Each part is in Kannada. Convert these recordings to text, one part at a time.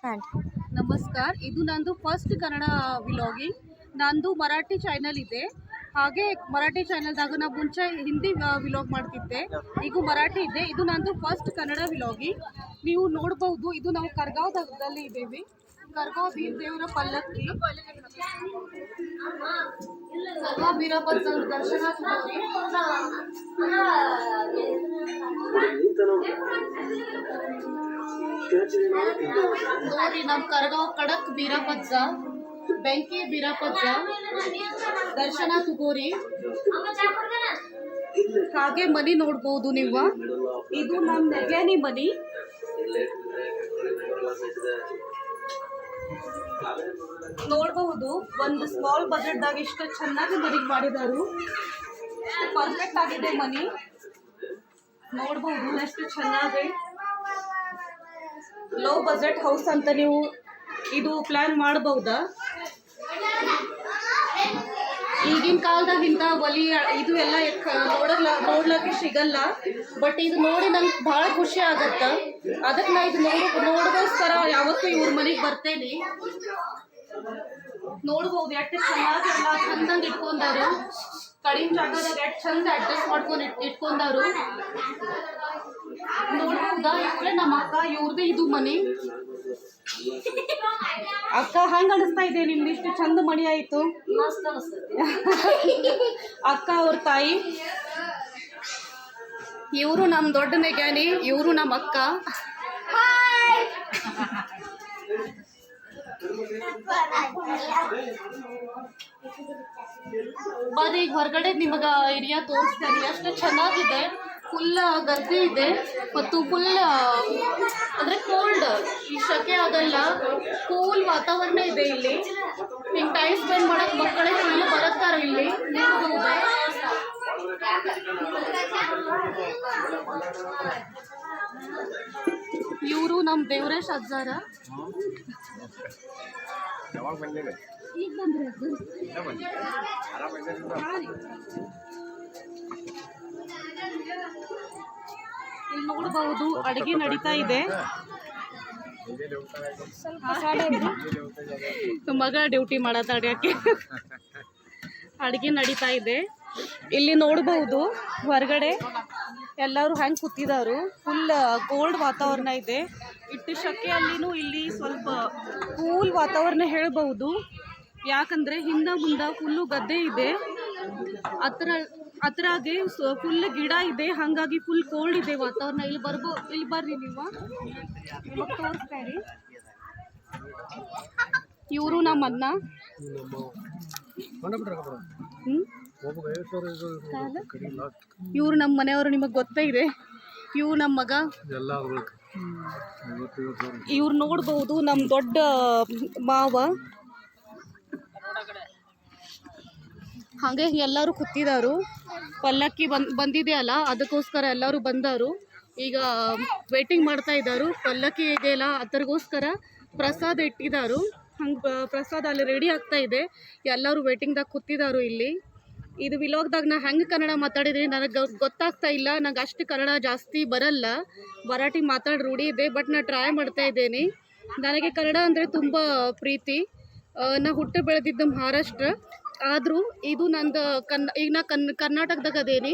ಆ್ಯಂಡ್ ನಮಸ್ಕಾರ. ಇದು ನಂದು ಫಸ್ಟ್ ಕನ್ನಡ ವ್ಲಾಗಿಂಗ್. ನಂದು ಮರಾಠಿ ಚಾನೆಲ್ ಇದೆ. ಹಾಗೆ ಮರಾಠಿ ಚಾನೆಲ್ದಾಗ ನಾ ಮುಂಚೆ ಹಿಂದಿ ವ್ಲಾಗ್ ಮಾಡ್ತಿದ್ದೆ. ಈಗ ಮರಾಠಿ ಇದೆ. ಇದು ನಂದು ಫಸ್ಟ್ ಕನ್ನಡ ವ್ಲಾಗಿಂಗ್. ನೀವು ನೋಡ್ಬೋದು, ಇದು ನಾವು ಕರ್ಗಾವ್ದಲ್ಲಿ ಇದ್ದೇವೆ. ಕರ್ಗಾವ್ ಬೀರ್ ದೇವರ ಪಲ್ಲಕ್ಕಿ, ಕರ್ಗಾವ್ ಬೀರಪ್ಪನ ದರ್ಶನ ನೋಡಿ. ನಮ್ಮ ಕರ್ಗಾವ್ ಕಡಕ್ ಬೀರಪ್ಪಜ್ಜ, ಬೆಂಕಿ ಬೀರಪ್ಪಜ್ಜ ದರ್ಶನ ತಗೋರಿ. ಹಾಗೆ ಮನಿ ನೋಡ್ಬೋದು ನೀವು. ಇದು ನಮ್ಮ ನೆಗ್ಯಾನಿ ಮನಿ. ನೋಡಬಹುದು, ಒಂದು ಸ್ಮಾಲ್ ಬಜೆಟ್ದಾಗ ಇಷ್ಟು ಚೆನ್ನಾಗಿ ಮನಿ ಮಾಡಿದಾರು. ಪರ್ಫೆಕ್ಟ್ ಆಗಿದೆ ಮನಿ. ನೋಡಬಹುದು ಎಷ್ಟು ಚೆನ್ನಾಗಿ. ಲೋ ಬಜೆಟ್ ಹೌಸ್ ಅಂತ ನೀವು ಇದು ಪ್ಲಾನ್ ಮಾಡಬಹುದಾ? ಈಗಿನ ಕಾಲದಾಗ ಇಂಥ ಒಲಿ ಇದು ಎಲ್ಲ ನೋಡ್ಲಿಕ್ಕೆ ಸಿಗಲ್ಲ. ಬಟ್ ಇದು ನೋಡಿ ನಂಗೆ ಭಾಳ ಖುಷಿ ಆಗತ್ತೆ. ಅದಕ್ಕೆ ನಾ ಇದು ನೋಡೋಗೋಸ್ಕರ ಯಾವತ್ತೂ ಇವ್ರ ಮನೆಗೆ ಬರ್ತೇನೆ. ನೋಡ್ಬೋದು ಎಷ್ಟು ಚೆನ್ನಾಗಿ ಎಲ್ಲ ಚಂದಂಗೆ ಇಟ್ಕೊಂಡಾರು. ಕಡಿಮೆ ಜಾಗದಾಗ ಎಷ್ಟು ಚಂದ ಅಡ್ಜಸ್ಟ್ ಮಾಡ್ಕೊಂಡು ಇಟ್ಕೊಂಡಾರು. ನೋಡ್ಬೋದಾ? ಇವ್ರೆ ನಮ್ಮ ಅಕ್ಕ, ಇವ್ರದೇ ಇದು ಮನೆ. ಅಕ್ಕ, ಹೆಂಗ ಅನಿಸ್ತಾ ಇದೆ ನಿಮ್ದು ಇಷ್ಟು ಚಂದ ಮಣಿ ಆಯ್ತು? ಅಕ್ಕ ಅವ್ರ ತಾಯಿ ಇವರು ನಮ್ಮ ದೊಡ್ಡ ನೆಗ್ಯಾನಿ, ಇವರು ನಮ್ಮ ಅಕ್ಕ. ಬರೀ ಈಗ ಹೊರಗಡೆ ನಿಮಗ ಏರಿಯಾ ತೋರಿಸ್ತೇನೆ. ಎಷ್ಟು ಚೆನ್ನಾಗಿದೆ. ಫುಲ್ ಗದ್ದೆ ಇದೆ ಮತ್ತು ಫುಲ್ ಅಂದರೆ ಕೋಲ್ಡ್, ಈ ಶಕೆ ಆಗಲ್ಲ. ಕೂಲ್ ವಾತಾವರಣ ಇದೆ ಇಲ್ಲಿ. ಹಿಂಗೆ ಟೈಮ್ ಸ್ಪೆಂಡ್ ಮಾಡಕ್ಕೆ ಮಕ್ಕಳೇ ಫುಲ್ ಬರುತ್ತಾರೆ ಇಲ್ಲಿ. ಇವರು ನಮ್ಮ ದೇವರೇಶ್ ಅಜ್ಜಾರ. ಈಗ ಬಂದ್ರೆ ಇಲ್ಲಿ ನೋಡಬಹುದು, ಅಡಿಗೆ ನಡೀತಾ ಇದೆ. ಮಗ ಡ್ಯೂಟಿ ಮಾಡತ್ತಾಡ್ಯಾಕೆ. ಅಡಿಗೆ ನಡೀತಾ ಇದೆ. ಇಲ್ಲಿ ನೋಡಬಹುದು ಹೊರಗಡೆ ಎಲ್ಲರೂ ಹೆಂಗೆ ಕೂತಿದಾರು. ಫುಲ್ ಕೋಲ್ಡ್ ವಾತಾವರಣ ಇದೆ. ಇಟ್ಟು ಶಕೆಯಲ್ಲಿನೂ ಇಲ್ಲಿ ಸ್ವಲ್ಪ ಕೂಲ್ ವಾತಾವರಣ ಹೇಳ್ಬಹುದು. ಯಾಕಂದರೆ ಹಿಂದೆ ಮುಂದೆ ಫುಲ್ಲು ಗದ್ದೆ ಇದೆ. ಹತ್ರಾಗೆ ಫುಲ್ ಗಿಡ ಇದೆ. ಹಾಗಾಗಿ ಫುಲ್ ಕೋಲ್ಡ್ ಇದೆ ವಾತಾವರಣ. ಇಲ್ಲಿ ಬರ್ರಿ ನೀವು, ತೋರಿಸ್ತಾರೆ. ಇವರು ನಮ್ಮ ಅಣ್ಣ. ಇವ್ರು ನಮ್ಮ ಮನೆಯವರು, ನಿಮಗೆ ಗೊತ್ತೇ ಇದೆ. ಇವು ನಮ್ಮ ಮಗ. ಇವ್ರು ನೋಡ್ಬೋದು ನಮ್ಮ ದೊಡ್ಡ ಮಾವ. ಹಾಗೆ ಎಲ್ಲರೂ ಕೂತಿದಾರು. ಪಲ್ಲಕ್ಕಿ ಬಂದಿದೆಯಲ್ಲ, ಅದಕ್ಕೋಸ್ಕರ ಎಲ್ಲರೂ ಬಂದರು. ಈಗ ವೇಟಿಂಗ್ ಮಾಡ್ತಾ ಇದ್ದಾರೆ. ಪಲ್ಲಕ್ಕಿ ಇದೆಯಲ್ಲ ಅದಕ್ಕೋಸ್ಕರ ಪ್ರಸಾದ ಇಟ್ಟಿದ್ದಾರೆ. ಹಂಗೆ ಪ್ರಸಾದ ಅಲ್ಲಿ ರೆಡಿ ಆಗ್ತಾ ಇದೆ. ಎಲ್ಲರೂ ವೇಟಿಂಗ್ದಾಗ ಕೂತಿದ್ದಾರೆ ಇಲ್ಲಿ. ಇದು ವಿಲಾಗ್ದಾಗ ನಾ ಹೆಂಗೆ ಕನ್ನಡ ಮಾತಾಡಿದ್ರಿ ನನಗೆ ಗೊತ್ತಾಗ್ತಾ ಇಲ್ಲ. ನಂಗೆ ಅಷ್ಟು ಕನ್ನಡ ಜಾಸ್ತಿ ಬರಲ್ಲ. ಮರಾಠಿ ಮಾತಾಡಿ ರೂಢಿ ಇದೆ, ಬಟ್ ನಾನು ಟ್ರೈ ಮಾಡ್ತಾ ಇದ್ದೇನೆ. ನನಗೆ ಕನ್ನಡ ಅಂದರೆ ತುಂಬ ಪ್ರೀತಿ. ನಾ ಹುಟ್ಟು ಬೆಳೆದಿದ್ದು ಮಹಾರಾಷ್ಟ್ರ. ಆದರೂ ಇದು ನಂದು ಈಗ ನಾ ಕರ್ನಾಟಕದಾಗ ಅದೇನಿ.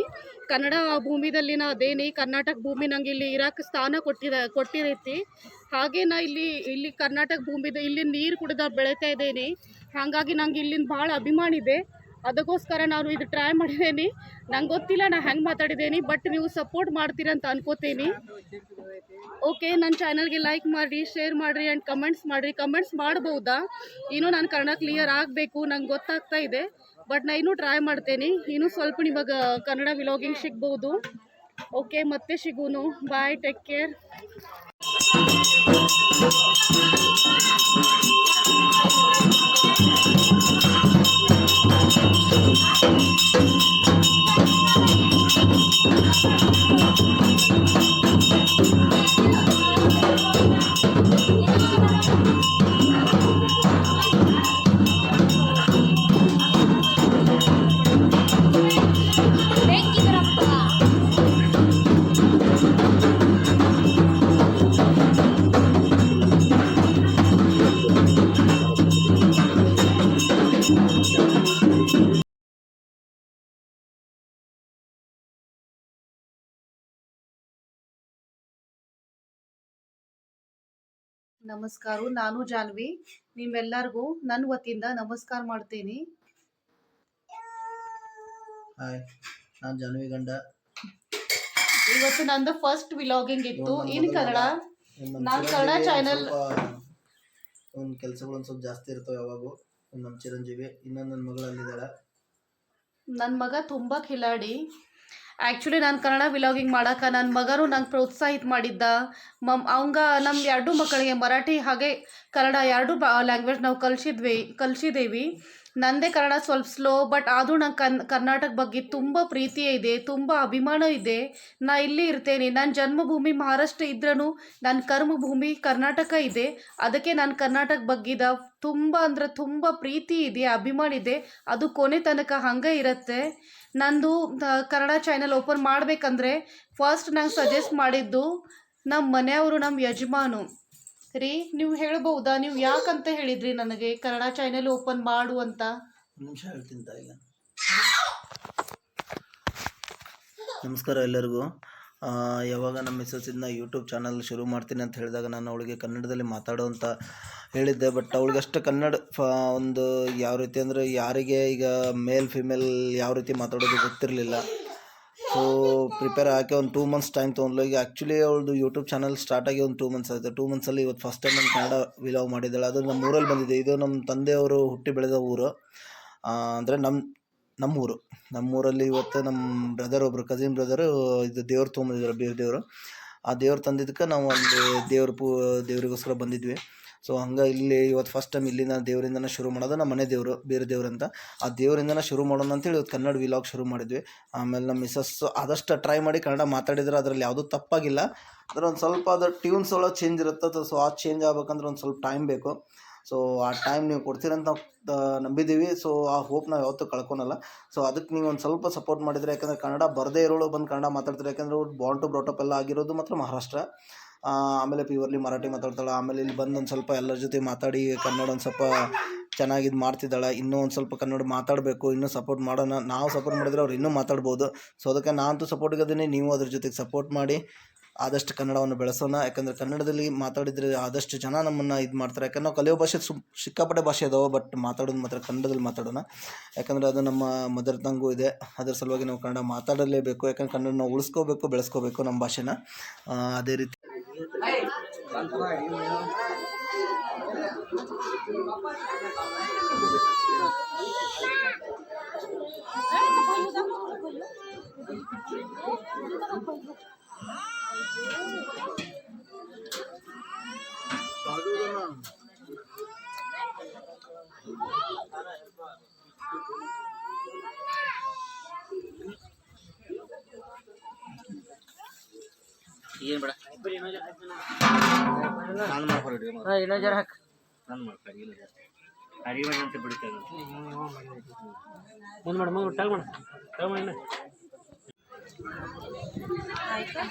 ಕನ್ನಡ ಭೂಮಿದಲ್ಲಿ ನಾ ಅದೇನಿ. ಕರ್ನಾಟಕ ಭೂಮಿ ನಂಗೆ ಇಲ್ಲಿ ಇರಾಕ್ ಸ್ಥಾನ ಕೊಟ್ಟಿರೈತಿ. ಹಾಗೆ ನಾ ಇಲ್ಲಿ ಕರ್ನಾಟಕ ಭೂಮಿದ ಇಲ್ಲಿ ನೀರು ಕುಡಿದ ಬೆಳೀತಾ ಇದ್ದೇನೆ. ಹಾಗಾಗಿ ನಂಗೆ ಇಲ್ಲಿಂದ ಭಾಳ ಅಭಿಮಾನ ಇದೆ. ಅದಕ್ಕೋಸ್ಕರ ನಾನು ಇದು ಟ್ರೈ ಮಾಡಿದ್ದೇನೆ. ನಂಗೆ ಗೊತ್ತಿಲ್ಲ ನಾ ಹೆಂಗೆ ಮಾತಾಡಿದ್ದೇನೆ, ಬಟ್ ನೀವು ಸಪೋರ್ಟ್ ಮಾಡ್ತೀರಂತ ಅನ್ಕೋತೀನಿ. ಓಕೆ, ನನ್ನ ಚಾನಲ್ಗೆ ಲೈಕ್ ಮಾಡಿರಿ, ಶೇರ್ ಮಾಡಿರಿ ಆ್ಯಂಡ್ ಕಮೆಂಟ್ಸ್ ಮಾಡಿರಿ. ಕಮೆಂಟ್ಸ್ ಮಾಡ್ಬೋದಾ? ಇನ್ನೂ ನಾನು ಕನ್ನಡ ಕ್ಲಿಯರ್ ಆಗಬೇಕು, ನಂಗೆ ಗೊತ್ತಾಗ್ತಾ ಇದೆ. ಬಟ್ ನಾ ಇನ್ನೂ ಟ್ರೈ ಮಾಡ್ತೇನೆ. ಇನ್ನೂ ಸ್ವಲ್ಪ ನಿಮಗೆ ಕನ್ನಡ ವ್ಲಾಗಿಂಗ್ ಸಿಗ್ಬೋದು. ಓಕೆ, ಮತ್ತೆ ಸಿಗೋನು. ಬಾಯ್, ಟೇಕ್ ಕೇರ್. ನಮಸ್ಕಾರ, ನಾನು ಜಾನ್ವಿ. ನಿಮ್ಮೆಲ್ಲರಿಗೂ ನನ್ನ ವತಿಯಿಂದ ನಮಸ್ಕಾರ ಮಾಡ್ತೀನಿ. ಹಾಯ್, ನಾನು ಜಾನ್ವಿ ಗಂಡ. ಇವತ್ತು ನಂದು ಫಸ್ಟ್ ವಿಲಾಗಿಂಗ್ ಇತ್ತು ಇನ್ ಕನ್ನಡ. ನಾನು ಕನ್ನಡ ಚಾನೆಲ್ ಒಂದು ಕೆಲಸಗಳು ಒಂದು ಸ್ವಲ್ಪ ಜಾಸ್ತಿ ಇರ್ತವೆ ಯಾವಾಗೂ. ನಮ್ಮ ಚಿರಂಜೀವಿ ಇನ್ನೊಂದು ನನ್ನ ಮಗಳು ಅಲ್ಲಿದ್ದಾಳೆ. ನನ್ನ ಮಗ ತುಂಬ ಖಿಲಾಡಿ. ಆ್ಯಕ್ಚುಲಿ ನಾನು ಕನ್ನಡ ವಿಲಾಗಿಂಗ್ ಮಾಡೋಕೆ ನನ್ನ ಮಗನೂ ನಂಗೆ ಪ್ರೋತ್ಸಾಹಿತ ಮಾಡಿದ್ದ. ಅವಂಗ ನಮ್ಮ ಎರಡೂ ಮಕ್ಕಳಿಗೆ ಮರಾಠಿ ಹಾಗೆ ಕನ್ನಡ ಎರಡೂ ಲ್ಯಾಂಗ್ವೇಜ್ ನಾವು ಕಲಿಸಿದ್ದೇವೆ. ನನ್ನದೇ ಕನ್ನಡ ಸ್ವಲ್ಪ ಸ್ಲೋ, ಬಟ್ ಆದರೂ ನಂಗೆ ಕರ್ನಾಟಕ ಬಗ್ಗೆ ತುಂಬ ಪ್ರೀತಿ ಇದೆ, ತುಂಬ ಅಭಿಮಾನ ಇದೆ. ನಾ ಇಲ್ಲಿ ಇರ್ತೇನೆ. ನನ್ನ ಜನ್ಮಭೂಮಿ ಮಹಾರಾಷ್ಟ್ರ ಇದ್ರೂ ನನ್ನ ಕರ್ಮಭೂಮಿ ಕರ್ನಾಟಕ ಇದೆ. ಅದಕ್ಕೆ ನಾನು ಕರ್ನಾಟಕ ಬಗ್ಗಿದ ತುಂಬ ಅಂದರೆ ತುಂಬ ಪ್ರೀತಿ ಇದೆ, ಅಭಿಮಾನ ಇದೆ. ಅದು ಕೊನೆ ತನಕ ಹಂಗೆ ಇರುತ್ತೆ. ನಂದು ಕನ್ನಡ ಚಾನೆಲ್ ಓಪನ್ ಮಾಡಬೇಕಂದ್ರೆ ಫಸ್ಟ್ ನಂಗೆ ಸಜೆಸ್ಟ್ ಮಾಡಿದ್ದು ನಮ್ಮ ಮನೆಯವರು, ನಮ್ಮ ಯಜಮಾನು ರೀ. ನೀವು ಹೇಳ್ಬೋದಾ, ನೀವು ಯಾಕಂತ ಹೇಳಿದ್ರಿ ನನಗೆ ಕನ್ನಡ ಚಾನೆಲ್ ಓಪನ್ ಮಾಡು ಅಂತ? ನಿಮಿಷ ಹೇಳ್ತೀನಿ ತಾಯಿಲ್ಲ. ನಮಸ್ಕಾರ ಎಲ್ಲರಿಗೂ. ಯಾವಾಗ ನಮ್ಮ ಮಿಸ್ಸಸ್ಸಿಂದ ಯೂಟ್ಯೂಬ್ ಚಾನಲ್ ಶುರು ಮಾಡ್ತೀನಿ ಅಂತ ಹೇಳಿದಾಗ ನಾನು ಅವಳಿಗೆ ಕನ್ನಡದಲ್ಲಿ ಮಾತಾಡೋ ಅಂತ ಹೇಳಿದ್ದೆ. ಬಟ್ ಅವಳಿಗಷ್ಟು ಕನ್ನಡ ಒಂದು ಯಾವ ರೀತಿ ಅಂದರೆ ಯಾರಿಗೆ ಈಗ ಮೇಲ್ ಫಿಮೇಲ್ ಯಾವ ರೀತಿ ಮಾತಾಡೋದು ಗೊತ್ತಿರಲಿಲ್ಲ. ಸೊ ಪ್ರಿಪೇರ್ ಆಗಿ ಒಂದು 2 ಮಂತ್ಸ್ ಟೈಮ್ ತೊಗೊಂಡ್ಲು. ಈಗ ಆ್ಯಕ್ಚುಲಿ ಅವಳದು ಯೂಟ್ಯೂಬ್ ಚಾನಲ್ ಸ್ಟಾರ್ಟ್ ಆಗಿ ಒಂದು 2 ಮಂತ್ಸ್ ಆಯಿತು. 2 ಮಂತ್ಸಲ್ಲಿ ಇವತ್ತು ಫಸ್ಟ್ ಟೈಮ್ ನಾನು ಕನ್ನಡ ವಿಲಾಗ್ ಮಾಡಿದ್ದಾಳೆ. ಅದು ನಮ್ಮ ಊರಲ್ಲಿ ಬಂದಿದೆ. ಇದು ನಮ್ಮ ತಂದೆಯವರು ಹುಟ್ಟಿ ಬೆಳೆದ ಊರು, ಅಂದರೆ ನಮ್ಮೂರು. ನಮ್ಮೂರಲ್ಲಿ ಇವತ್ತು ನಮ್ಮ ಬ್ರದರ್ ಒಬ್ಬರು ಕಸಿನ್ ಬ್ರದರು ಇದು ದೇವ್ರು ತೊಗೊಂಬಂದಿದ್ದಾರೆ, ಬೇರೆ ದೇವರು. ಆ ದೇವ್ರು ತಂದಿದ್ದಕ್ಕೆ ನಾವು ಅಲ್ಲಿ ದೇವರಿಗೋಸ್ಕರ ಬಂದಿದ್ವಿ. ಸೊ ಹಂಗೆ ಇಲ್ಲಿ ಇವತ್ತು ಫಸ್ಟ್ ಟೈಮ್ ಇಲ್ಲಿಂದ ದೇವರಿಂದನೇ ಶುರು ಮಾಡೋದು. ನಮ್ಮ ಮನೆ ದೇವರು ಬೇರೆ ದೇವ್ರಂತ, ಆ ದೇವರಿಂದನೇ ಶುರು ಮಾಡೋಣ ಅಂತೇಳಿ ಇವತ್ತು ಕನ್ನಡ ವಿಲಾಗ್ ಶುರು ಮಾಡಿದ್ವಿ. ಆಮೇಲೆ ನಮ್ಮ ಮಿಸ್ಸಸ್ ಆದಷ್ಟು ಟ್ರೈ ಮಾಡಿ ಕನ್ನಡ ಮಾತಾಡಿದ್ರೆ ಅದರಲ್ಲಿ ಯಾವುದೂ ತಪ್ಪಾಗಿಲ್ಲ. ಆದರೆ ಒಂದು ಸ್ವಲ್ಪ ಅದು ಟ್ಯೂನ್ಸ್ ಒಳಗೆ ಚೇಂಜ್ ಇರುತ್ತೆ. ಸೊ ಆ ಚೇಂಜ್ ಆಗ್ಬೇಕಂದ್ರೆ ಒಂದು ಸ್ವಲ್ಪ ಟೈಮ್ ಬೇಕು. ಸೊ ಆ ಟೈಮ್ ನೀವು ಕೊಡ್ತೀರಂತ ನಾವು ನಂಬಿದ್ದೀವಿ. ಸೊ ಆ ಹೋಪ್ ನಾವು ಯಾವತ್ತೂ ಕಳ್ಕೊಳಲ್ಲ. ಸೊ ಅದಕ್ಕೆ ನೀವು ಒಂದು ಸ್ವಲ್ಪ ಸಪೋರ್ಟ್ ಮಾಡಿದರೆ, ಯಾಕಂದರೆ ಕನ್ನಡ ಬರದೇ ಇರೋಳು ಬಂದು ಕನ್ನಡ ಮಾತಾಡ್ತಾರೆ. ಯಾಕಂದರೆ ಅವ್ರು ಬಾರ್ನ್ ಟು ಬ್ರಾಟಪ್ ಎಲ್ಲ ಆಗಿರೋದು ಮಾತ್ರ ಮಹಾರಾಷ್ಟ್ರ. ಆಮೇಲೆ ಪ್ಯೂರ್ಲಿ ಮರಾಠಿ ಮಾತಾಡ್ತಾಳೆ. ಆಮೇಲೆ ಇಲ್ಲಿ ಬಂದು ಒಂದು ಸ್ವಲ್ಪ ಎಲ್ಲರ ಜೊತೆ ಮಾತಾಡಿ ಕನ್ನಡ ಒಂದು ಸ್ವಲ್ಪ ಚೆನ್ನಾಗಿದ್ದು ಮಾಡ್ತಿದ್ದಾಳೆ. ಇನ್ನೂ ಒಂದು ಸ್ವಲ್ಪ ಕನ್ನಡ ಮಾತಾಡಬೇಕು, ಇನ್ನೂ ಸಪೋರ್ಟ್ ಮಾಡೋಣ. ನಾವು ಸಪೋರ್ಟ್ ಮಾಡಿದರೆ ಅವ್ರು ಇನ್ನೂ ಮಾತಾಡ್ಬೋದು. ಸೊ ಅದಕ್ಕೆ ನಾನಂತೂ ಸಪೋರ್ಟಿಗಿದ್ದೀನಿ, ನೀವು ಅದ್ರ ಜೊತೆಗೆ ಸಪೋರ್ಟ್ ಮಾಡಿ ಆದಷ್ಟು ಕನ್ನಡವನ್ನು ಬೆಳೆಸೋಣ. ಯಾಕಂದರೆ ಕನ್ನಡದಲ್ಲಿ ಮಾತಾಡಿದರೆ ಆದಷ್ಟು ಜನ ನಮ್ಮನ್ನು ಇದು ಮಾಡ್ತಾರೆ. ಯಾಕಂದ್ರೆ ನಾವು ಕಲಿಯೋ ಭಾಷೆ ಸಿಕ್ಕಾಪಟ್ಟೆ ಭಾಷೆ ಅದಾವೆ, ಬಟ್ ಮಾತಾಡೋದು ಮಾತ್ರ ಕನ್ನಡದಲ್ಲಿ ಮಾತಾಡೋಣ. ಯಾಕಂದರೆ ಅದು ನಮ್ಮ ಮದರ್ ಟಂಗೂ ಇದೆ. ಅದರ ಸಲುವಾಗಿ ನಾವು ಕನ್ನಡ ಮಾತಾಡಲೇಬೇಕು. ಯಾಕಂದ್ರೆ ಕನ್ನಡ ನಾವು ಉಳಿಸ್ಕೋಬೇಕು, ಬೆಳೆಸ್ಕೋಬೇಕು ನಮ್ಮ ಭಾಷೆನ. ಅದೇ ರೀತಿ ಏನು ಬೇಡ ನಾನು ಮಾಡ್ಕೊಡಿ. ಇನ್ನೊಂದು ಜರ ಹಾಕಿ ನಾನು ಮಾಡ್ಕೊಡಿ. ಇಲ್ಲ ಅಡಿಗೆ ಅಂತ ಬಿಡ್ತೇನೆ. ಮುಂದೆ ಮಾಡಿ ಮುಂದೆ ಟಲ್ ಮಾಡಿ ಆಯ್ತಾ.